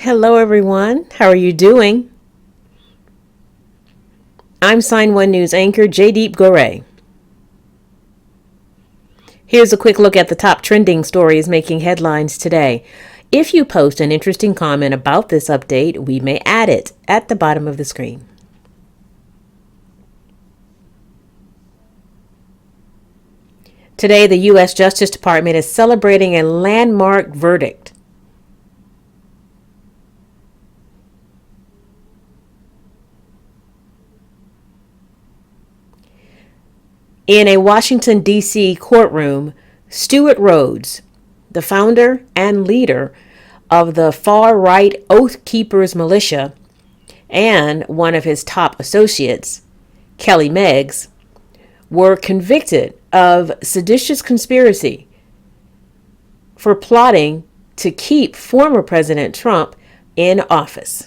Hello, everyone. How are you doing? I'm Sign1News anchor Jaydeep Gore. Here's a quick look at the top trending stories making headlines today. If you post an interesting comment about this update, we may add it at the bottom of the screen. Today, the U.S. Justice Department is celebrating a landmark verdict. In a Washington, D.C. courtroom, Stewart Rhodes, the founder and leader of the far-right Oathkeepers militia, and one of his top associates, Kelly Meggs, were convicted of seditious conspiracy for plotting to keep former President Trump in office.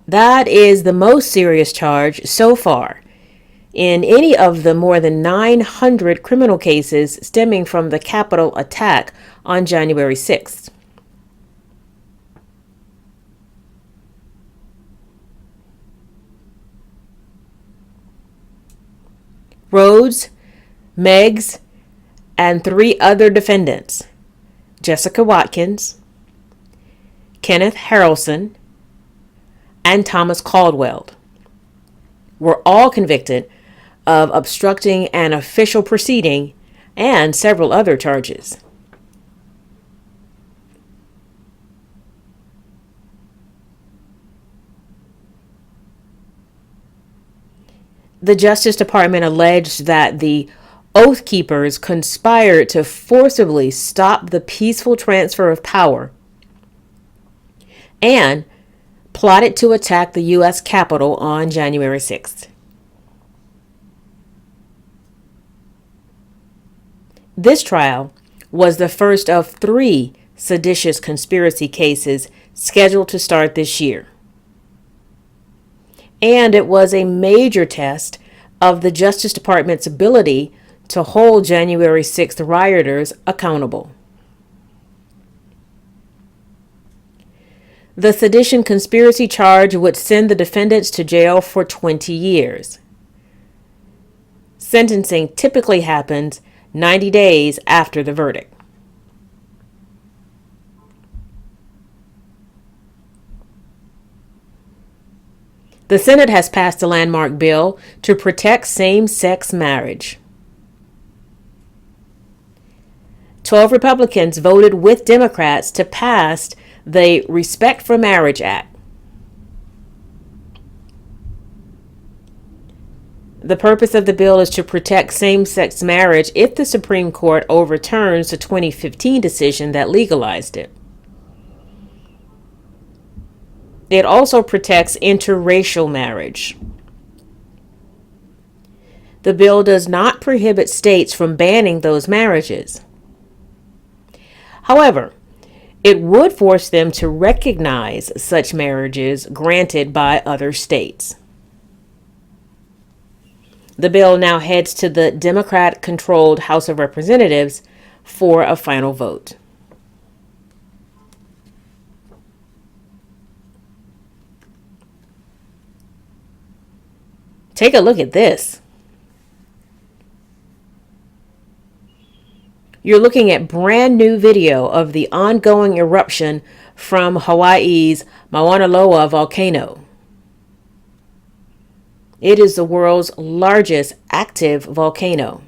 That is the most serious charge so far in any of the more than 900 criminal cases stemming from the Capitol attack on January 6th. Rhodes, Meggs, and 3 other defendants, Jessica Watkins, Kenneth Harrelson, and Thomas Caldwell, were all convicted of obstructing an official proceeding and several other charges. The Justice Department alleged that the Oathkeepers conspired to forcibly stop the peaceful transfer of power and plotted to attack the U.S. Capitol on January 6th. This trial was the first of 3 seditious conspiracy cases scheduled to start this year. And it was a major test of the Justice Department's ability to hold January 6th rioters accountable. The sedition conspiracy charge would send the defendants to jail for 20 years. Sentencing typically happens 90 days after the verdict. The Senate has passed a landmark bill to protect same-sex marriage. 12 Republicans voted with Democrats to pass the Respect for Marriage Act. The purpose of the bill is to protect same-sex marriage if the Supreme Court overturns the 2015 decision that legalized it. It also protects interracial marriage. The bill does not prohibit states from banning those marriages. However, it would force them to recognize such marriages granted by other states. The bill now heads to the Democrat-controlled House of Representatives for a final vote. Take a look at this. You're looking at brand new video of the ongoing eruption from Hawaii's Mauna volcano. It is the world's largest active volcano.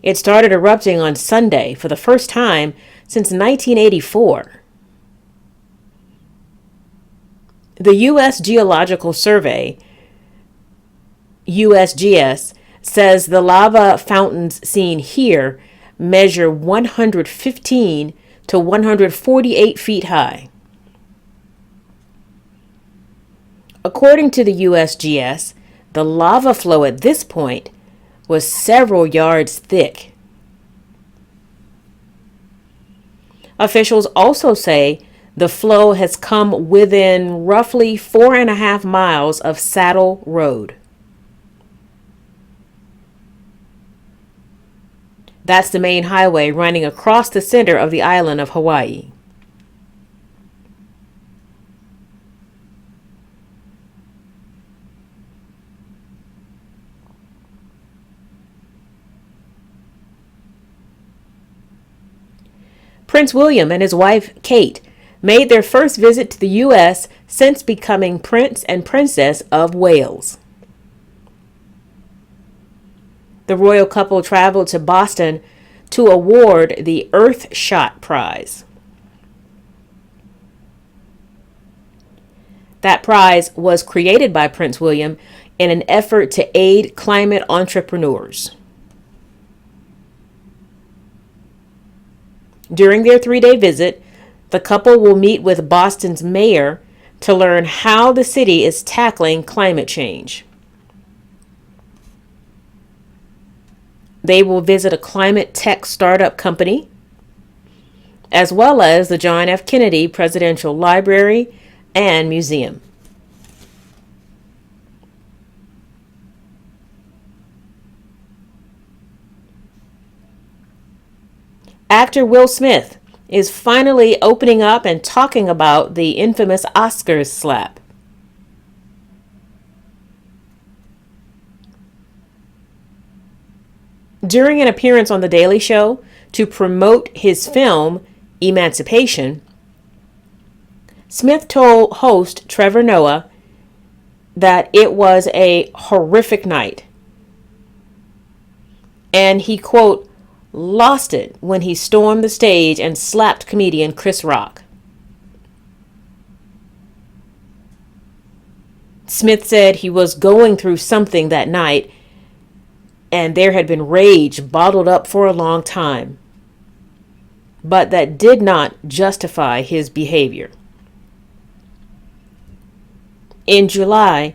It started erupting on Sunday for the first time since 1984. The U.S. Geological Survey, USGS, says the lava fountains seen here measure 115 to 148 feet high. According to the USGS, the lava flow at this point was several yards thick. Officials also say the flow has come within roughly 4.5 miles of Saddle Road. That's the main highway running across the center of the island of Hawaii. Prince William and his wife, Kate, made their first visit to the U.S. since becoming Prince and Princess of Wales. The royal couple traveled to Boston to award the Earthshot Prize. That prize was created by Prince William in an effort to aid climate entrepreneurs. During their 3-day visit, the couple will meet with Boston's mayor to learn how the city is tackling climate change. They will visit a climate tech startup company, as well as the John F. Kennedy Presidential Library and Museum. Actor Will Smith is finally opening up and talking about the infamous Oscars slap. During an appearance on The Daily Show to promote his film, Emancipation, Smith told host Trevor Noah that it was a horrific night. And he, quote, lost it when he stormed the stage and slapped comedian Chris Rock. Smith said he was going through something that night and there had been rage bottled up for a long time, but that did not justify his behavior. In July,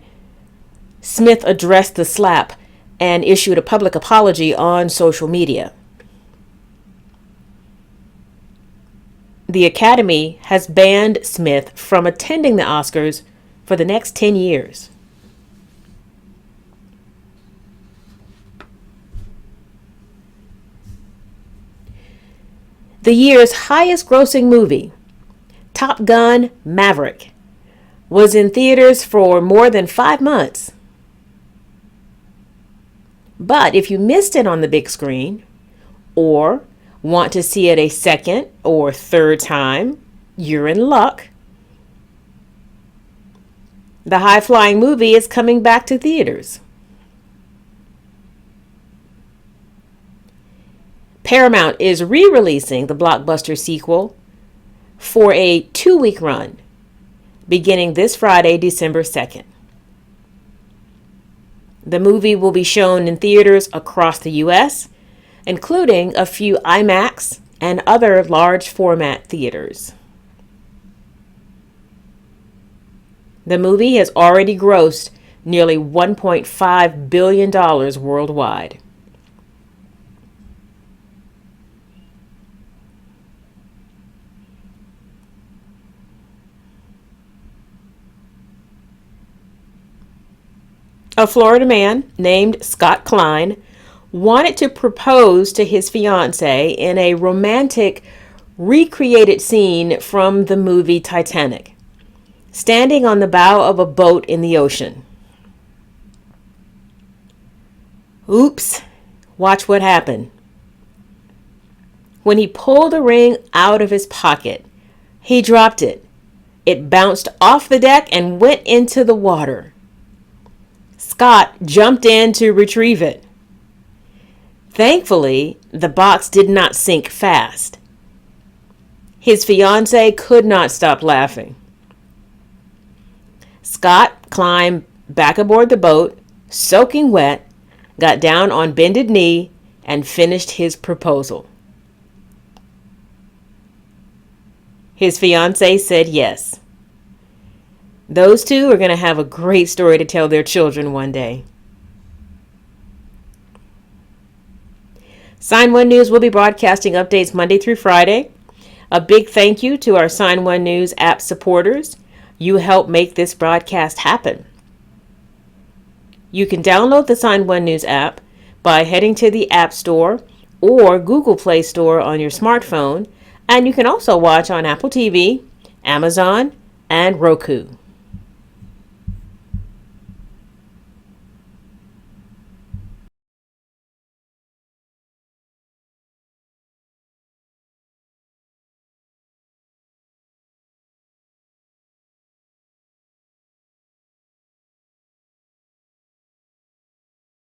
Smith addressed the slap and issued a public apology on social media. The Academy has banned Smith from attending the Oscars for the next 10 years. The year's highest grossing movie, Top Gun: Maverick, was in theaters for more than 5 months. But if you missed it on the big screen, or want to see it a second or third time, you're in luck. The high-flying movie is coming back to theaters. Paramount is re-releasing the blockbuster sequel for a 2-week run, beginning this Friday, December 2nd. The movie will be shown in theaters across the U.S., including a few IMAX and other large format theaters. The movie has already grossed nearly $1.5 billion worldwide. A Florida man named Scott Klein wanted to propose to his fiancée in a romantic, recreated scene from the movie Titanic, standing on the bow of a boat in the ocean. Oops, watch what happened. When he pulled the ring out of his pocket, he dropped it. It bounced off the deck and went into the water. Scott jumped in to retrieve it. Thankfully, the box did not sink fast. His fiancée could not stop laughing. Scott climbed back aboard the boat, soaking wet, got down on bended knee, and finished his proposal. His fiancée said yes. Those two are going to have a great story to tell their children one day. Sign1News will be broadcasting updates Monday through Friday. A big thank you to our Sign1News app supporters. You help make this broadcast happen. You can download the Sign1News app by heading to the App Store or Google Play Store on your smartphone, and you can also watch on Apple TV, Amazon, and Roku.